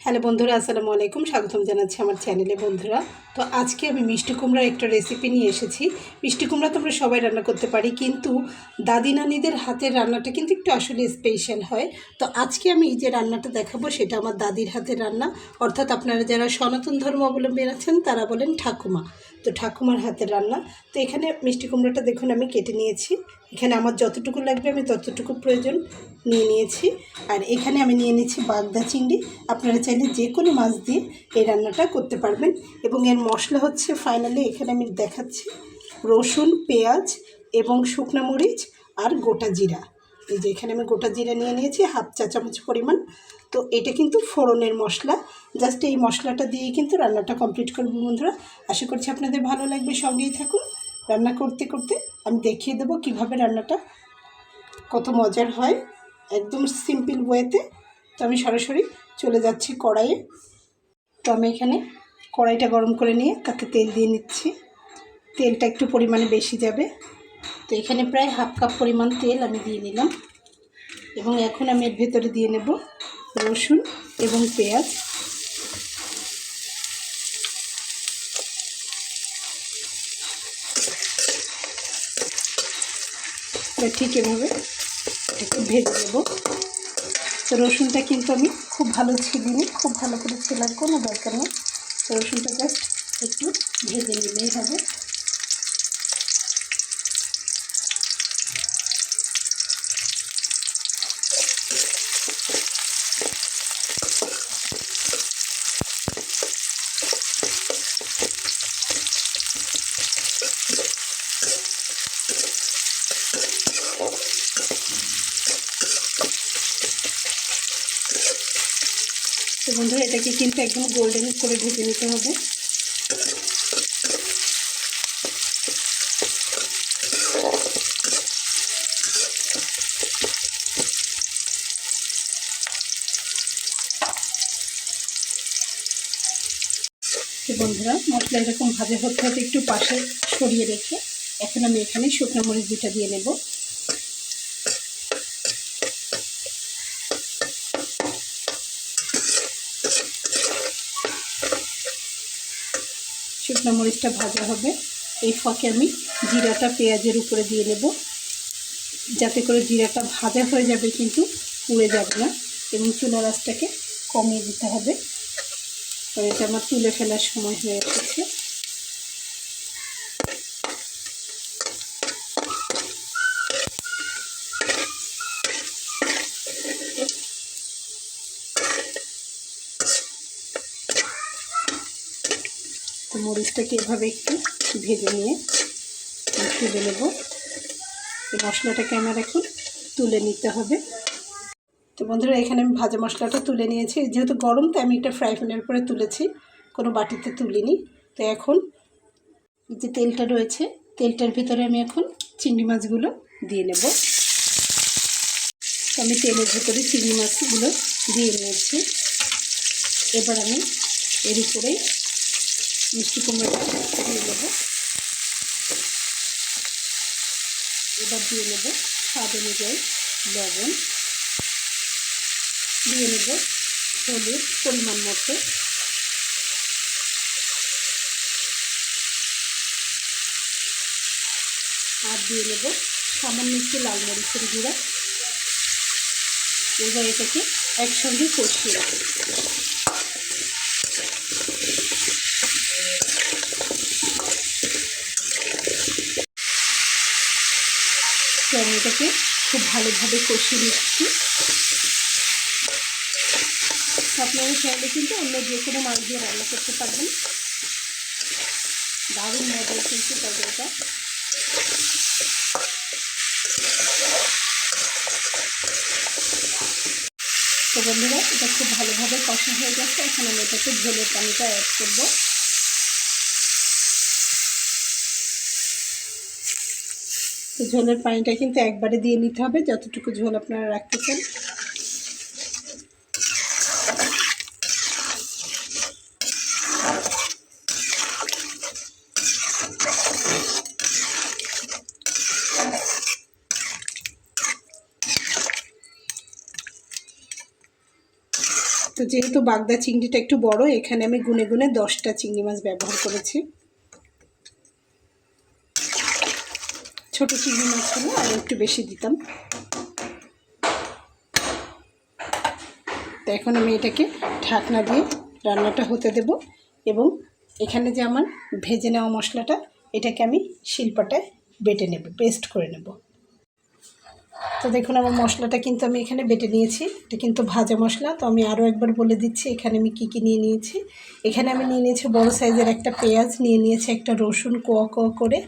Hello বন্ধুরা, আসসালামু আলাইকুম। স্বাগতম জানাচ্ছি আমার চ্যানেলে। বন্ধুরা, তো আজকে আমি মিষ্টি কুমড়ার একটা রেসিপি নিয়ে এসেছি। মিষ্টি কুমড়া তো আমরা সবাই রান্না করতে পারি, কিন্তু দাদি নানিদের হাতের রান্নাটা কিন্তু একটু আসলে স্পেশাল হয়। তো আজকে আমি যে রান্নাটা দেখাবো সেটা আমার দাদির হাতের রান্না, অর্থাৎ আপনারা যারা সনাতন ধর্মাবলম্বী আছেন তারা বলেন ঠাকুমা। তো ঠাকুমার হাতের রান্না। তো এখানে মিষ্টি কুমড়াটা দেখুন আমি কেটে নিয়েছি। এখানে আমার যতটুকু লাগবে আমি ততটুকু প্রয়োজন নিয়ে নিয়েছি। আর এখানে আমি নিয়ে নিয়েছি বাগদা চিংড়ি। আপনারা চাইলে যে কোনো মাছ দিয়ে এই রান্নাটা করতে পারবেন। এবং এর মশলা হচ্ছে ফাইনালি এখানে আমি দেখাচ্ছি রসুন, পেঁয়াজ এবং শুকনো মরিচ আর গোটা জিরা। এই যে এখানে আমি গোটা জিরা নিয়ে নিয়েছি হাফ চা চামচ পরিমাণ। তো এটা কিন্তু ফোড়নের মশলা। জাস্ট এই মশলাটা দিয়ে কিন্তু রান্নাটা কমপ্লিট করব বন্ধুরা। আশা করছি আপনাদের ভালো লাগবে, সঙ্গেই থাকুন। রান্না করতে করতে আমি দেখিয়ে দেবো কিভাবে রান্নাটা কত মজার হয়, একদম সিম্পল ওয়েতে। তো আমি সরাসরি চলে যাচ্ছি কড়াইয়ে। তো আমি এখানে কড়াইটা গরম করে নিয়ে তাতে তেল দিয়ে নিচ্ছি। তেলটা একটু পরিমাণে বেশি যাবে। তো এখানে প্রায় হাফ কাপ পরিমাণ তেল আমি দিয়ে নিলাম। এবং এখন আমি এর ভেতরে দিয়ে নেব রসুন এবং পেঁয়াজ। ঠিক এভাবে একটু ভেজে নেব। তো রসুনটা কিন্তু আমি খুব ভালো ছিলিনি, খুব ভালো করে ছেলার কোনো দরকার নেই। রসুনটা জাস্ট একটু ভেজে নিলেই হবে। তো বন্ধুরা, এটাকে কিন্তু একদম গোল্ডেন করে ভেজে নিতে হবে। তো বন্ধুরা, মশলা এরকম ভাজা হতে হতে একটু পাশে সরিয়ে রেখে এখন আমি এখানে শুকনো মরিচ দুটো দিয়ে নেব। শুকনো মরিচটা ভাজা হবে, এই ফাঁকে আমি জিরাটা পেঁয়াজের উপরে দিয়ে নেব, যাতে করে জিরাটা ভাজা হয়ে যাবে কিন্তু পুড়ে যাবে না। এবং চুলার আঁচটাকে কমিয়ে দিতে হবে। তো এটা আমার তুলে ফেলার সময় হয়ে এসেছে। তো মরিচটাকে এভাবে একটু ভেজে নিয়ে তুলে নেব। এই মশলাটাকে আমার এখন তুলে নিতে হবে। তো বন্ধুরা, এখানে আমি ভাজা মশলাটা তুলে নিয়েছি। যেহেতু গরম তাই আমি একটা ফ্রাই প্যানের উপরে তুলেছি, কোনো বাটিতে তুলিনি। তো এখন যে তেলটা রয়েছে তেলটার ভিতরে আমি এখন চিংড়ি মাছগুলো দিয়ে নেব। তো আমি তেলের ভিতরে চিংড়ি মাছগুলো দিয়ে নিয়েছি। এবার আমি এর উপরে মিষ্টি কুমড়োটা দিয়ে নেব। এবার দিয়ে নেব স্বাদ অনুযায়ী লবণ, দিয়ে নেব হলুদ পরিমাণ মতো, আর দিয়ে নেব সামান্য একটু লাল মরিচের গুঁড়া। এবার এটাকে একসঙ্গে কষিয়ে রাখব। তো আমি এটাকে খুব ভালোভাবে কষিয়ে নিচ্ছি। আপনারা চাইলে কিন্তু অন্য যে কোনো মাছ দিয়ে রান্না করতে পারবেন। দারুণ মজার কিন্তু তরকারিটা। তো বন্ধুরা, এটা খুব ভালোভাবে কষা হয়ে গেছে। এখন আমি এটাকে ঝোলের পানিটা অ্যাড করব। তো ঝোলের পানিটা কিন্তু একবারে দিয়ে নিতে হবে, যতটুকু ঝোল আপনারা রাখতে চান। তো যেহেতু বাগদা চিংড়িটা একটু বড়, এখানে আমি গুনে গুনে 10টা চিংড়ি মাছ ব্যবহার করেছি। ছোট চিংড়ি মাছ হলে আর একটু বেশি দিতাম। তো এখন আমি এটাকে ঢাকনা দিয়ে রান্নাটা হতে দেব এবং এখানে যে আমার ভেজে নেওয়া মশলাটা, এটাকে আমি শিলপাটায় বেটে নেব, পেস্ট করে নেব। তো দেখুন আমার মশলাটা কিন্তু আমি এখানে বেটে নিয়েছি। এটা কিন্তু ভাজা মশলা। তো আমি আরও একবার বলে দিচ্ছি এখানে আমি কী কী নিয়ে নিয়েছি। এখানে আমি নিয়ে নিয়েছি বড় সাইজের একটা পেঁয়াজ, নিয়ে নিয়েছি একটা রসুন কোয়া কোয়া করে,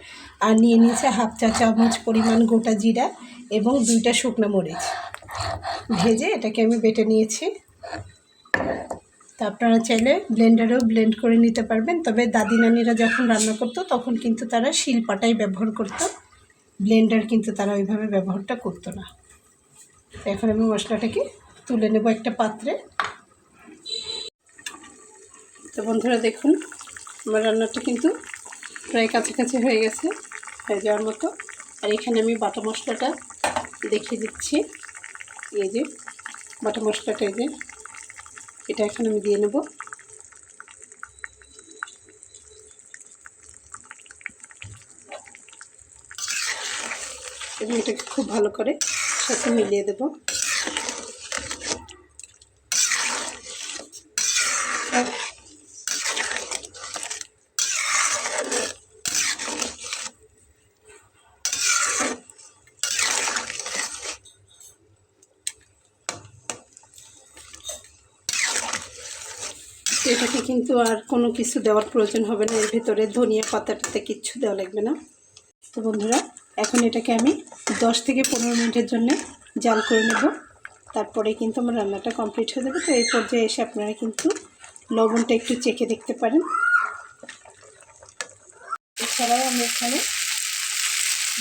আর নিয়ে নিয়েছি 1/2 চা চামচ পরিমাণ গোটা জিরা এবং 2টা শুকনো মরিচ ভেজে এটাকে আমি বেটে নিয়েছি। তো আপনারা চাইলে ব্লেন্ডারেও ব্লেন্ড করে নিতে পারবেন, তবে দাদি নানিরা যখন রান্না করতো তখন কিন্তু তারা শিলপাটাই ব্যবহার করতো, ব্লেন্ডার কিন্তু তারা ওইভাবে ব্যবহারটা করতো না। তো এখন আমি মশলাটাকে তুলে নেব একটা পাত্রে। তো বন্ধুরা দেখুন আমার রান্নাটা কিন্তু প্রায় কাছাকাছি হয়ে গেছে, হয়ে যাওয়ার মতো। আর এখানে আমি বাটা মশলাটা দেখিয়ে দিচ্ছি। এই যে বাটা মশলাটা, এই যে এটা এখন আমি দিয়ে নেব। এবং এটাকে খুব ভালো করে সাথে মিলিয়ে দেব। এটাকে কিন্তু আর কোনো কিছু দেওয়ার প্রয়োজন হবে না, এর ভেতরে ধনিয়া পাতাটাতে কিচ্ছু দেওয়া লাগবে না। তো বন্ধুরা এখন এটাকে আমি 10 থেকে 15 মিনিটের জন্য জাল করে নেব, তারপরে কিন্তু আমার রান্নাটা কমপ্লিট হয়ে যাবে। তো এই পর্যায়ে এসে আপনারা কিন্তু লবণটা একটু চেখে দেখতে পারেন। এছাড়াও আমি এখানে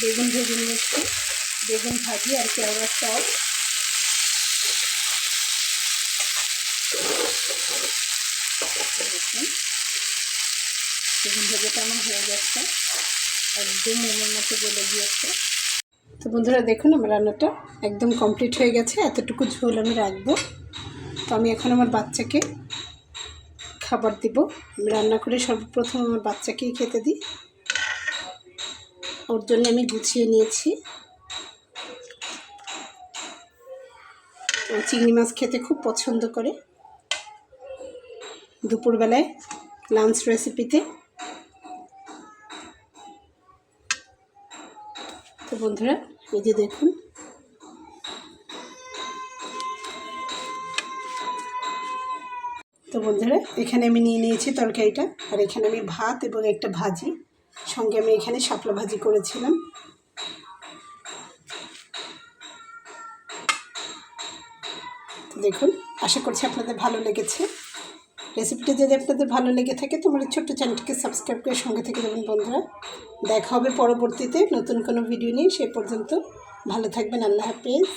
বেগুন ভেজে নিয়েছি, বেগুন ভাজি আর কেওড়ার চাল। বেগুন ভাজাটা আমার হয়ে যাচ্ছে, একদম মনের মতো গলে গিয়েছে। তো বন্ধুরা দেখুন আমার রান্নাটা একদম কমপ্লিট হয়ে গেছে, এতটুকু ঝোল আমি রাখবো। তো আমি এখন আমার বাচ্চাকে খাবার দিব। আমি রান্না করে সর্বপ্রথম আমার বাচ্চাকেই খেতে দিই, ওর জন্য আমি গুছিয়ে নিয়েছি। ও চিংড়ি মাছ খেতে খুব পছন্দ করে, দুপুরবেলায় লাঞ্চ রেসিপিতে। তো বন্ধুরা এই যে দেখুন তো বন্ধুরা এখানে আমি নিয়ে নিয়েছি তরকারিটা, আর এখানে আমি ভাত এবং একটা ভাজি, সঙ্গে আমি এখানে শাপলা ভাজি করেছিলাম। তো দেখুন আশা করছি আপনাদের ভালো লেগেছে। রেসিপিটা যদি আপনাদের ভালো লেগে থাকে তো আমার ছোট্ট চ্যানেলটিকে সাবস্ক্রাইব করে সঙ্গে থেকে যাবেন বন্ধুরা। দেখা হবে পরবর্তীতে নতুন কোনো ভিডিও নিয়ে, সে পর্যন্ত ভালো থাকবেন। আল্লাহ হাফেজ।